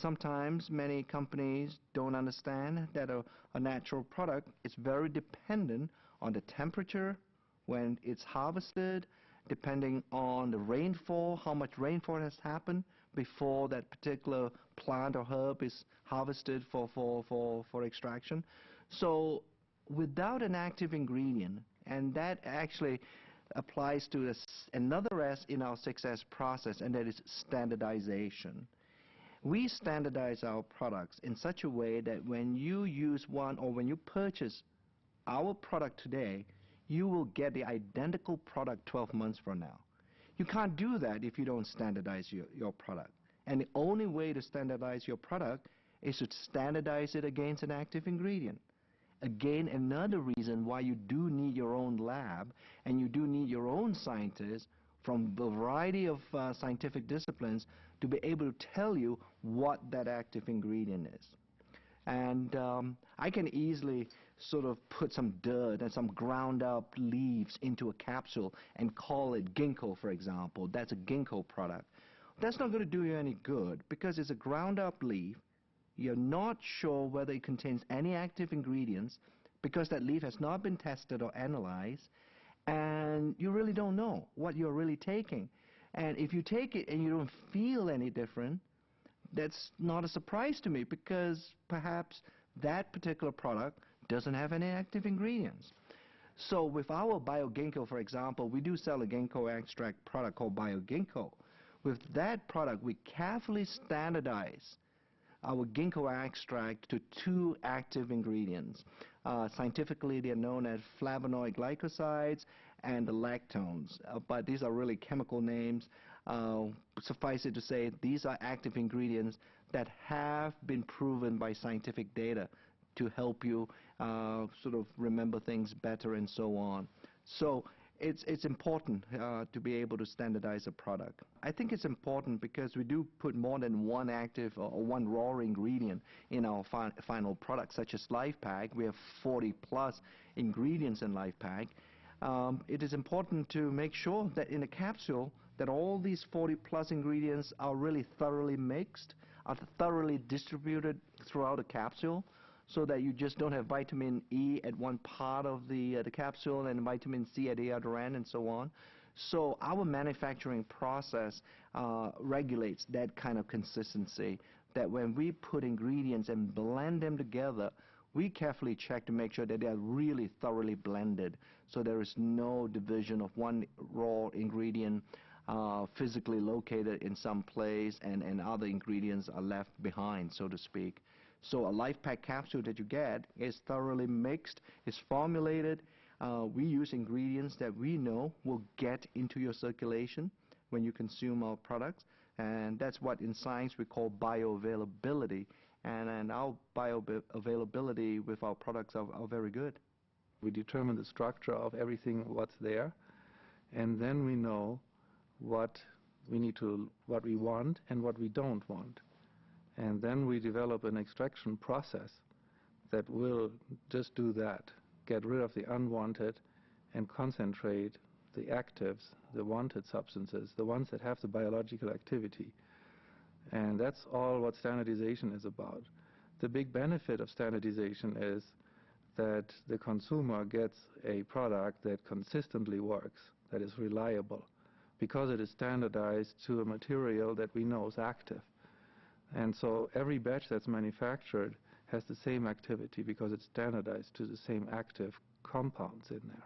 sometimes many companies don't understand that a natural product is very dependent on the temperature when it's harvested, depending on the rainfall, how much rainfall has happened before that particular plant or herb is harvested for extraction. So without an active ingredient, and that actually applies to another S in our 6S process, and that is standardization. We standardize our products in such a way that when you use one or when you purchase our product today, you will get the identical product 12 months from now. You can't do that if you don't standardize your product. And the only way to standardize your product is to standardize it against an active ingredient. Again, another reason why you do need your own lab and you do need your own scientists from a variety of scientific disciplines to be able to tell you what that active ingredient is. And I can easily sort of put some dirt and some ground up leaves into a capsule and call it ginkgo, for example. That's a ginkgo product. That's not going to do you any good because it's a ground up leaf. You're not sure whether it contains any active ingredients because that leaf has not been tested or analyzed, and you really don't know what you're really taking. And if you take it and you don't feel any different, that's not a surprise to me because perhaps that particular product doesn't have any active ingredients. So with our BioGinkgo, for example, we do sell a ginkgo extract product called BioGinkgo. With that product, we carefully standardize our ginkgo extract to 2 active ingredients. Scientifically, they are known as flavonoid glycosides and the lactones, but these are really chemical names. Suffice it to say, these are active ingredients that have been proven by scientific data to help you sort of remember things better and so on. So it's important to be able to standardize a product. I think it's important because we do put more than one active or one raw ingredient in our final product, such as LifePak. We have 40+ ingredients in LifePak. It is important to make sure that in a capsule that all these 40+ ingredients are really thoroughly mixed, are thoroughly distributed throughout the capsule, so that you just don't have vitamin E at one part of the capsule and vitamin C at the other end and so on. So our manufacturing process regulates that kind of consistency, that when we put ingredients and blend them together, we carefully check to make sure that they are really thoroughly blended, so there is no division of one raw ingredient physically located in some place and other ingredients are left behind, so to speak. So a LifePak capsule that you get is thoroughly mixed, is formulated. We use ingredients that we know will get into your circulation when you consume our products, and that's what in science we call bioavailability, and our bioavailability with our products are very good. We determine the structure of everything what's there, and then we know what we want and what we don't want. And then we develop an extraction process that will just do that, get rid of the unwanted and concentrate the actives, the wanted substances, the ones that have the biological activity. And that's all what standardization is about. The big benefit of standardization is that the consumer gets a product that consistently works, that is reliable, because it is standardized to a material that we know is active. And so every batch that's manufactured has the same activity because it's standardized to the same active compounds in there.